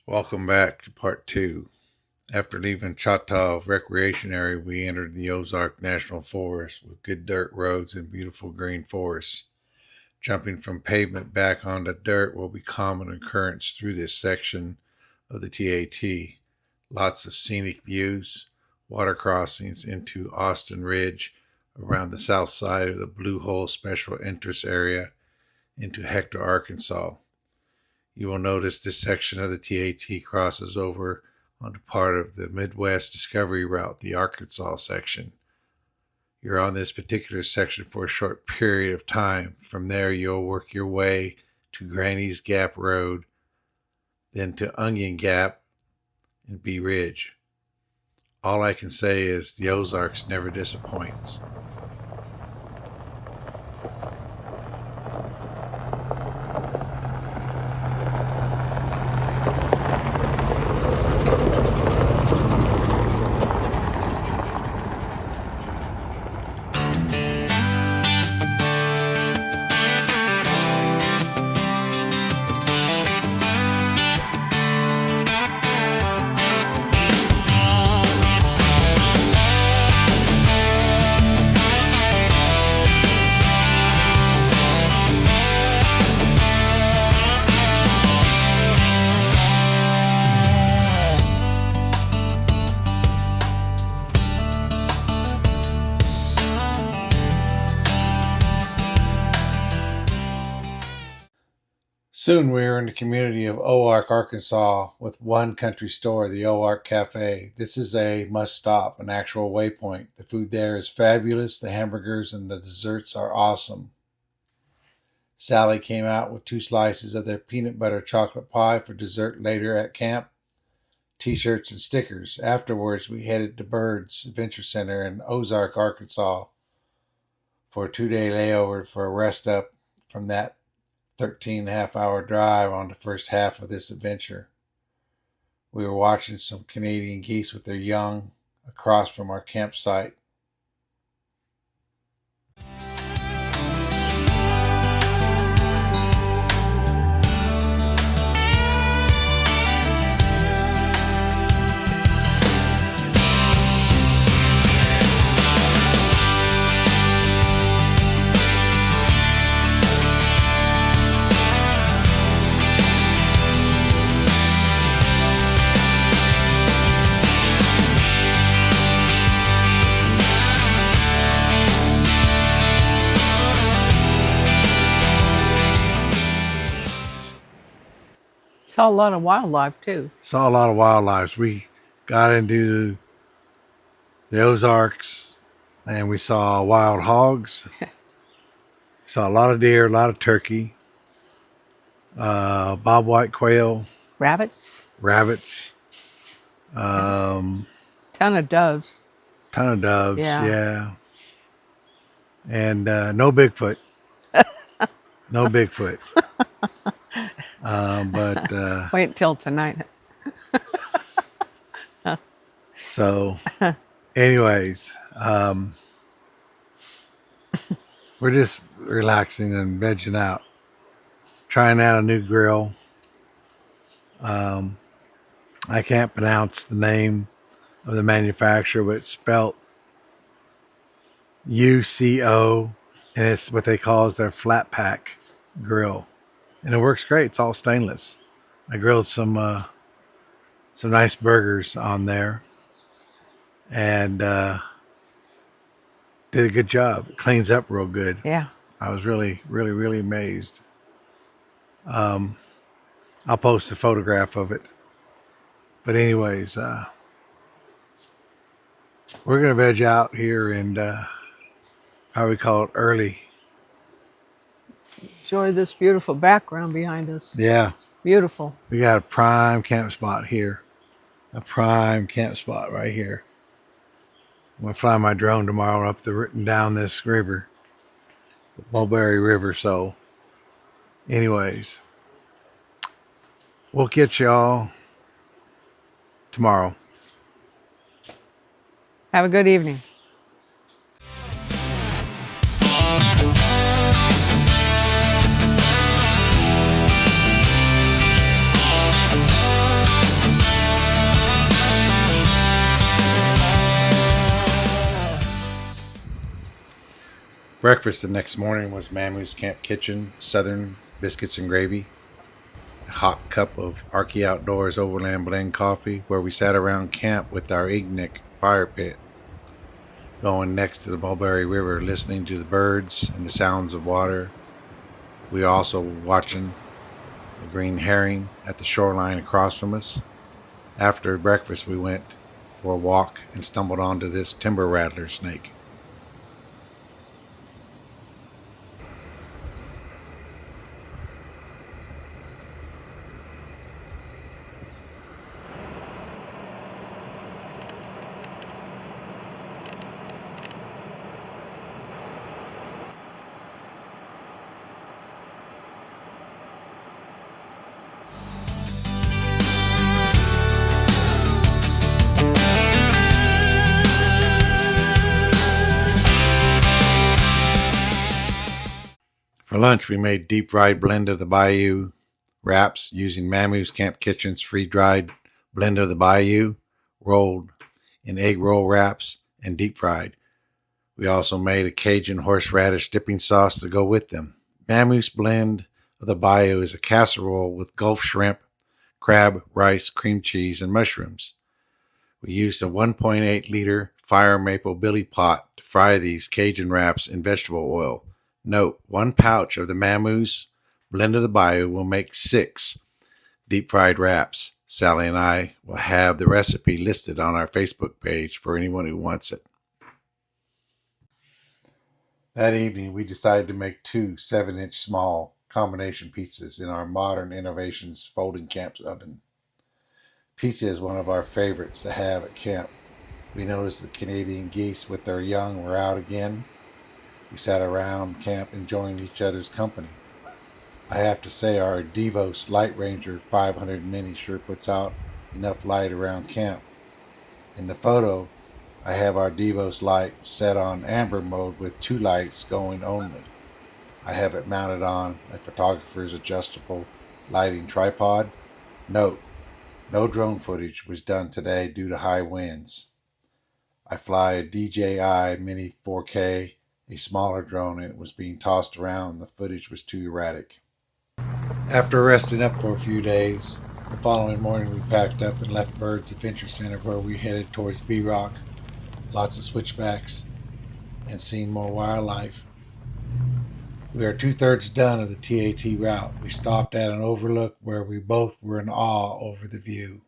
Welcome back to part two. After leaving Choctaw Recreation Area, we entered the Ozark National Forest with good dirt roads and beautiful green forests. Jumping from pavement back onto dirt will be common occurrence through this section of the TAT. Lots of scenic views, water crossings into Austin Ridge around the south side of the Blue Hole Special Interest Area into Hector, Arkansas. You will notice this section of the TAT crosses over onto part of the Midwest Discovery Route, the Arkansas section. You're on this particular section for a short period of time. From there, you'll work your way to Granny's Gap Road, then to Onion Gap and Bee Ridge. All I can say is the Ozarks never disappoints. Soon we were in the community of Oark, Arkansas, with one country store, the Oark Cafe. This is a must-stop, an actual waypoint. The food there is fabulous. The hamburgers and the desserts are awesome. Sally came out with 2 slices of their peanut butter chocolate pie for dessert later at camp, t-shirts and stickers. Afterwards, we headed to Bird's Adventure Center in Ozark, Arkansas for a 2-day layover for a rest up from that 13.5-hour drive on the first half of this adventure. We were watching some Canadian geese with their young across from our campsite. Saw a lot of wildlife too. Saw a lot of wildlife. We got into the Ozarks and we saw wild hogs. Saw a lot of deer, a lot of turkey, bobwhite quail, Rabbits, ton ton of doves. of doves, Yeah. yeah. And no Bigfoot. No Bigfoot. But Wait till tonight. so anyways, we're just relaxing and vegging out, trying out a new grill. I can't pronounce the name of the manufacturer, but it's spelled UCO, and it's what they call is their Flatpack Grill. And it works great. It's all stainless. I grilled some nice burgers on there, and did a good job. It cleans up real good. Yeah. I was really, really, really amazed. I'll post a photograph of it. But anyways, we're gonna veg out here and how we call it early. Enjoy this beautiful background behind us. Yeah. Beautiful. We got a prime camp spot here. A prime camp spot right here. I'm going to fly my drone tomorrow up and down this river. The Mulberry River. So anyways, we'll get y'all tomorrow. Have a good evening. Breakfast the next morning was Mamoo's Camp Kitchen, Southern biscuits and gravy, a hot cup of Arkie Outdoors Overland blend coffee, where we sat around camp with our Ignic fire pit, going next to the Mulberry River, listening to the birds and the sounds of water. We were also watching a green herring at the shoreline across from us. After breakfast, we went for a walk and stumbled onto this timber rattler snake. For lunch, we made deep fried blend of the Bayou wraps using Mamoo's Camp Kitchen's free-dried blend of the Bayou, rolled in egg roll wraps and deep fried. We also made a Cajun horseradish dipping sauce to go with them. Mamoo's blend of the Bayou is a casserole with Gulf shrimp, crab, rice, cream cheese, and mushrooms. We used a 1.8-liter fire maple billy pot to fry these Cajun wraps in vegetable oil. Note, 1 pouch of the Mamoo's blend of the Bayou will make 6 deep-fried wraps. Sally and I will have the recipe listed on our Facebook page for anyone who wants it. That evening, we decided to make 2 7-inch small combination pizzas in our Modern Innovations folding camp oven. Pizza is one of our favorites to have at camp. We noticed the Canadian geese with their young were out again. We sat around camp enjoying each other's company. I have to say our Devos Light Ranger 500 Mini sure puts out enough light around camp. In the photo, I have our Devos light set on amber mode with 2 lights going only. I have it mounted on a photographer's adjustable lighting tripod. Note, no drone footage was done today due to high winds. I fly a DJI Mini 4K, a smaller drone, and it was being tossed around and the footage was too erratic. After resting up for a few days, the following morning we packed up and left Bird's Adventure Center, where we headed towards B-Rock. Lots of switchbacks and seeing more wildlife. We are 2/3 done of the TAT route. We stopped at an overlook where we both were in awe over the view.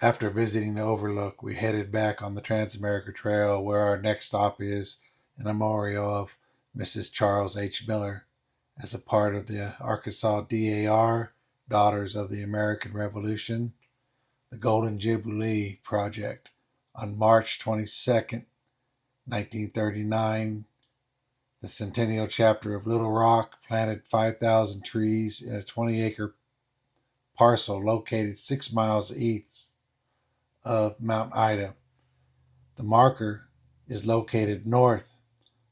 After visiting the overlook, we headed back on the Trans-America Trail, where our next stop is a memorial of Mrs. Charles H. Miller as a part of the Arkansas DAR, Daughters of the American Revolution, the Golden Jubilee Project. On March 22nd, 1939, the Centennial Chapter of Little Rock planted 5,000 trees in a 20-acre parcel located 6 miles east of Mount Ida. The marker is located north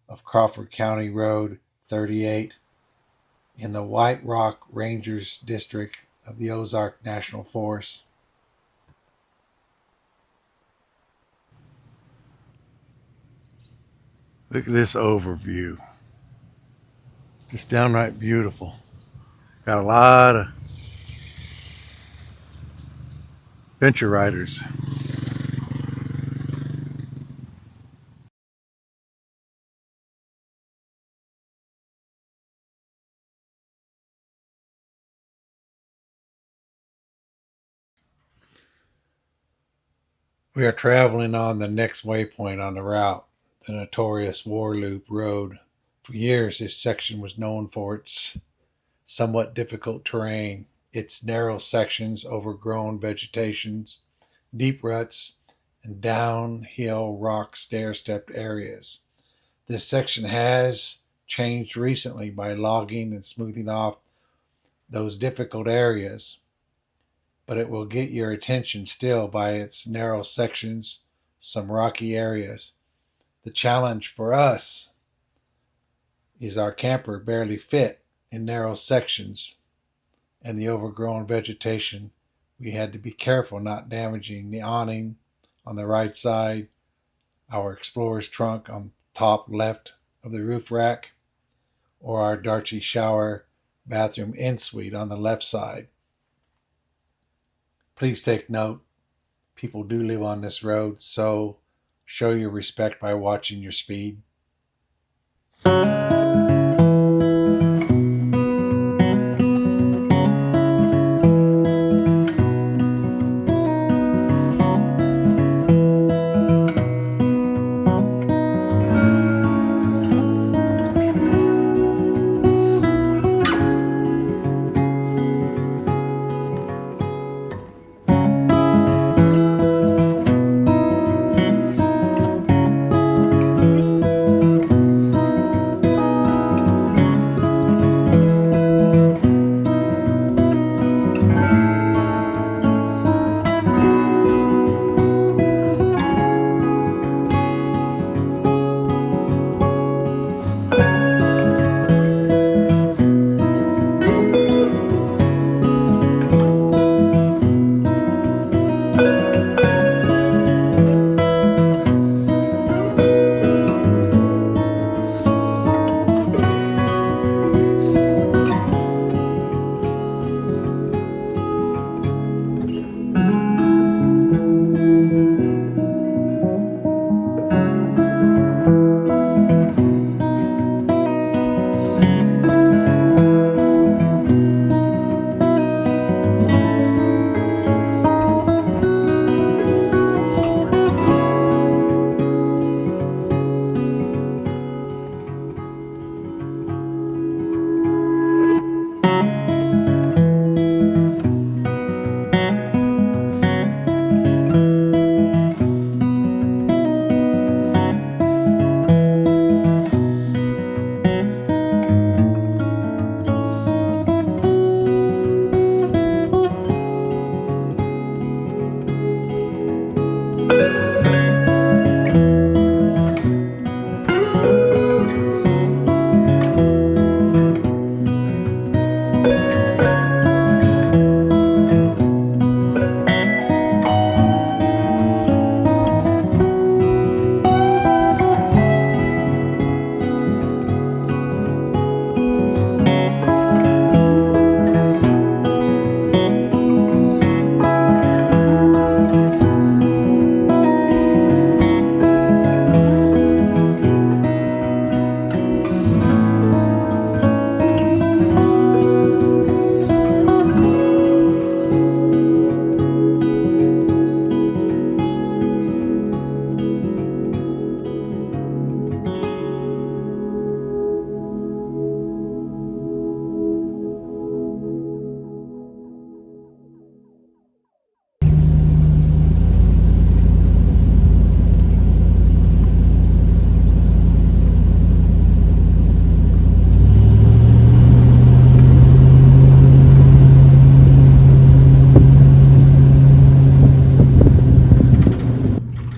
of Crawford County Road 38 in the White Rock Rangers District of the Ozark National Forest. Look at this overview. Just downright beautiful. Got a lot of adventure riders. We are traveling on the next waypoint on the route, the notorious War Loop Road. For years, this section was known for its somewhat difficult terrain, its narrow sections, overgrown vegetations, deep ruts, and downhill rock stair-stepped areas. This section has changed recently by logging and smoothing off those difficult areas, but it will get your attention still by its narrow sections, some rocky areas. The challenge for us is our camper barely fit in narrow sections and the overgrown vegetation. We had to be careful not damaging the awning on the right side, our Explorer's trunk on top left of the roof rack, or our Darcy shower bathroom in-suite on the left side. Please take note, people do live on this road, so show your respect by watching your speed.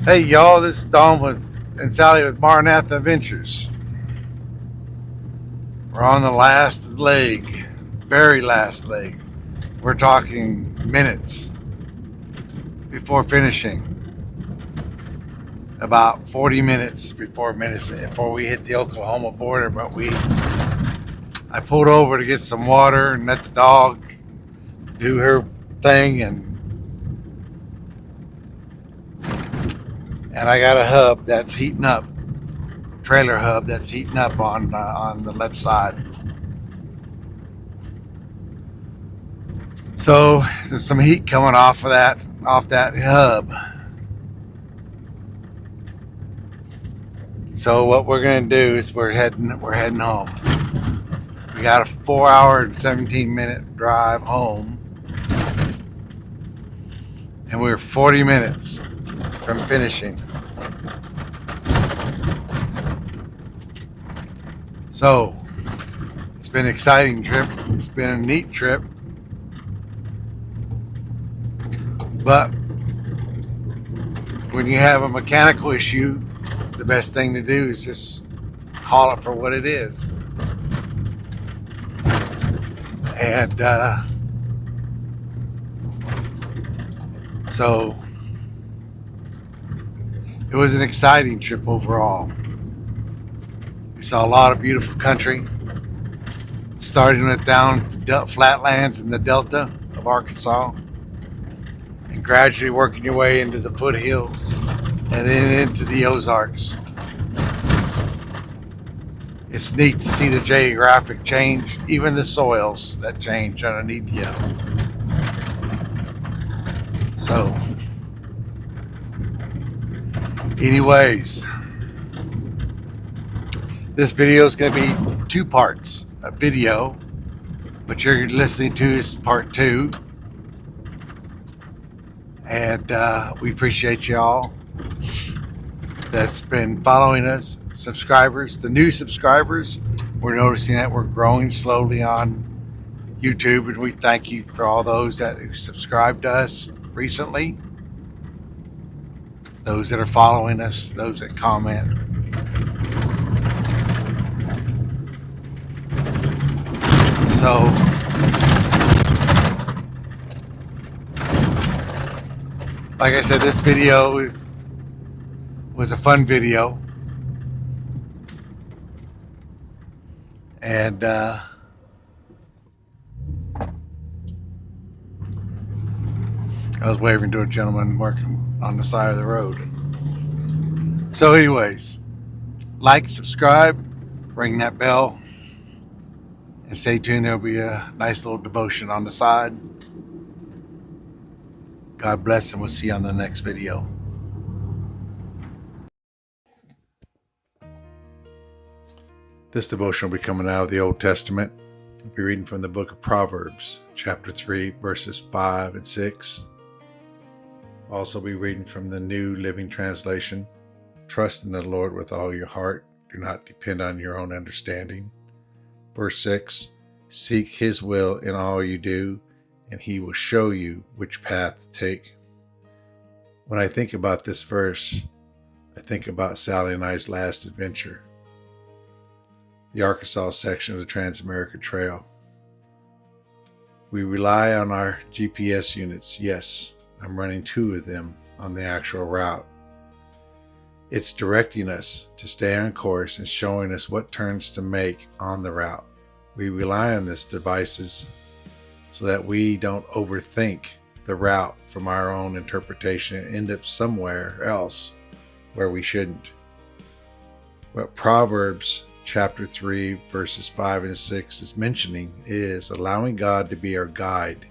Hey y'all, this is Don and Sally with Maranatha Adventures. We're on the last leg, very last leg. We're talking minutes before finishing. About 40 minutes before we hit the Oklahoma border, but I pulled over to get some water and let the dog do her thing, and I got a hub that's heating up, trailer hub that's heating up on the left side. So there's some heat coming off that hub. So what we're gonna do is we're heading home. We got a 4-hour and 17-minute drive home, and we're 40 minutes from finishing. So it's been an exciting trip. It's been a neat trip. But when you have a mechanical issue, the best thing to do is just call it for what it is. And so it was an exciting trip overall. We saw a lot of beautiful country, starting with down flatlands in the delta of Arkansas, and gradually working your way into the foothills and then into the Ozarks. It's neat to see the geographic change, even the soils that change underneath you. So, anyways, this video is going to be 2 parts. A video, what you're listening to is part 2. And we appreciate y'all that's been following us. Subscribers, the new subscribers, we're noticing that we're growing slowly on YouTube, and we thank you for all those that subscribed to us recently, those that are following us, those that comment. So like I said, this video was a fun video, and I was waving to a gentleman working on the side of the road. So anyways, like, subscribe, ring that bell, and stay tuned. There'll be a nice little devotion on the side. God bless, and we'll see you on the next video. This devotion will be coming out of the Old Testament. I'll be reading from the book of Proverbs, chapter 3, verses 5 and 6. I'll also be reading from the New Living Translation. Trust in the Lord with all your heart. Do not depend on your own understanding. Verse 6, seek his will in all you do, and he will show you which path to take. When I think about this verse, I think about Sally and I's last adventure, the Arkansas section of the Trans-America Trail. We rely on our GPS units. Yes, I'm running 2 of them on the actual route. It's directing us to stay on course and showing us what turns to make on the route. We rely on these devices so that we don't overthink the route from our own interpretation and end up somewhere else where we shouldn't. What Proverbs chapter 3 verses 5 and 6 is mentioning is allowing God to be our guide.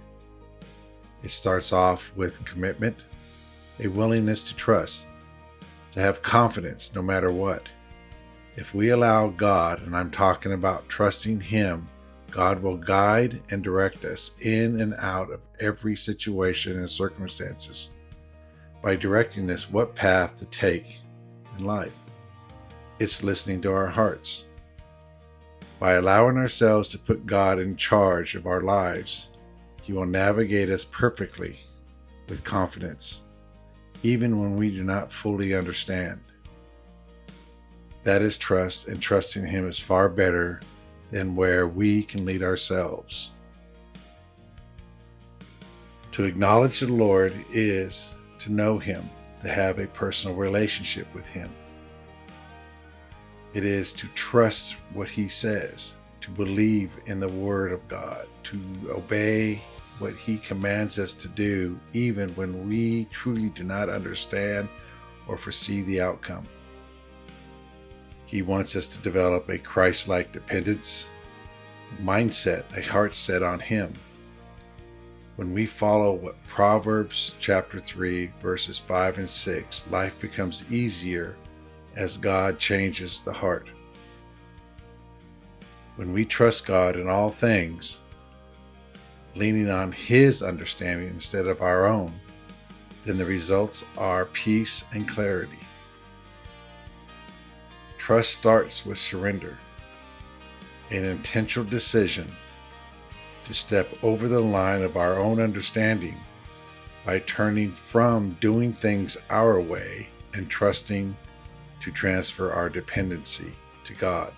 It starts off with commitment, a willingness to trust, to have confidence no matter what. If we allow God, and I'm talking about trusting Him, God will guide and direct us in and out of every situation and circumstances by directing us what path to take in life. It's listening to our hearts. By allowing ourselves to put God in charge of our lives, He will navigate us perfectly with confidence, even when we do not fully understand. That is trust, and trusting Him is far better than where we can lead ourselves. To acknowledge the Lord is to know Him, to have a personal relationship with Him. It is to trust what He says, to believe in the Word of God, to obey what He commands us to do, even when we truly do not understand or foresee the outcome. He wants us to develop a Christ-like dependence, mindset, a heart set on Him. When we follow what Proverbs chapter 3, verses 5 and 6, life becomes easier as God changes the heart. When we trust God in all things, leaning on His understanding instead of our own, then the results are peace and clarity. Trust starts with surrender, an intentional decision to step over the line of our own understanding by turning from doing things our way and trusting to transfer our dependency to God.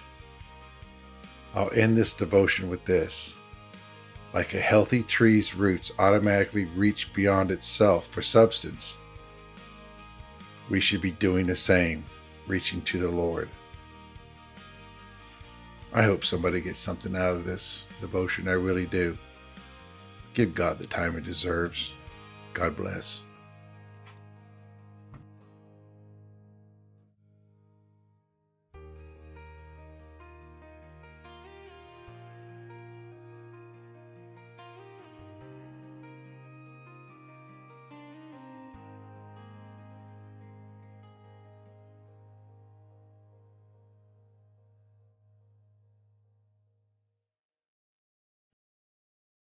I'll end this devotion with this. Like a healthy tree's roots automatically reach beyond itself for substance, we should be doing the same, reaching to the Lord. I hope somebody gets something out of this devotion. I really do. Give God the time He deserves. God bless.